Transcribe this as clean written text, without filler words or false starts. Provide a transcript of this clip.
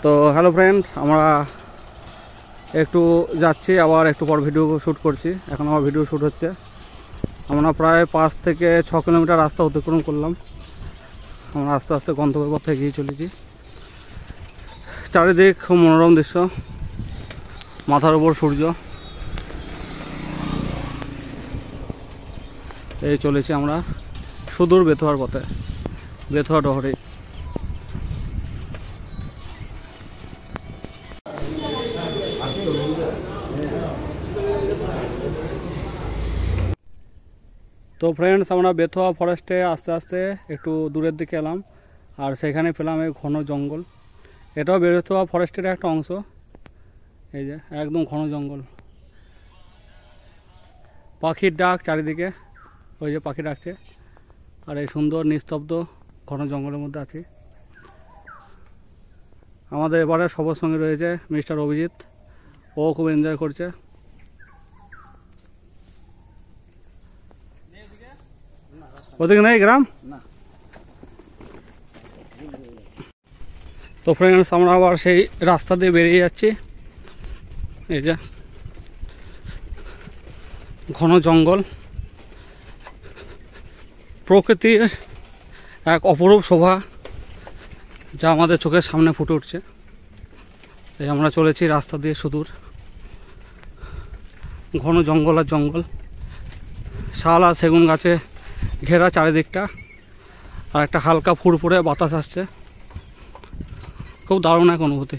তো hello friend, আমরা একটু যাচ্ছি, আবার একটু পর ভিডিও শ্যুট করছি। এখন আমার ভিডিও শ্যুট হচ্ছে। আমরা প্রায় 5 থেকে 6 কিলোমিটার রাস্তা অতিক্রম করলাম। আমরা আস্তে আস্তে গন্তব্যের পথে এগিয়ে চলেছি। চারিদিক খুব মনোরম দৃশ্য, মাথার উপর সূর্য। এই চলেছি আমরা সুদূর বেথুয়ার পথে, বেথুয়া ডহরি। তো ফ্রেন্ডস, আমরা বেথুয়া ফরেস্টে আস্তে আস্তে একটু দূরের দিকে এলাম, আর সেখানে পেলাম এই ঘন জঙ্গল। এটাও বেথুয়া ফরেস্টের একটা অংশ। এই যে একদম ঘন জঙ্গল, পাখির ডাক চারিদিকে, ওই যে পাখি ডাকছে। আর এই সুন্দর নিস্তব্ধ ঘন জঙ্গলের মধ্যে আছি। আমাদের এবারে সবার সঙ্গে রয়েছে মিস্টার অভিজিৎ। ও খুব এনজয় করছে। ওদিকে নেই গ্রাম। তো ফ্রেন্ডস, আমরা আবার সেই রাস্তা দিয়ে বেরিয়ে যাচ্ছি। এই যে ঘন জঙ্গল, প্রকৃতির এক অপরূপ শোভা যা আমাদের চোখের সামনে ফুটে উঠছে। এই আমরা চলেছি রাস্তা দিয়ে সুদূর। ঘন জঙ্গল আর জঙ্গল, শাল আর সেগুন গাছে ঘেরা চারিদিকটা, আর একটা হালকা ফুরফুরে বাতাস আসছে। খুব দারুণ এক অনুভূতি।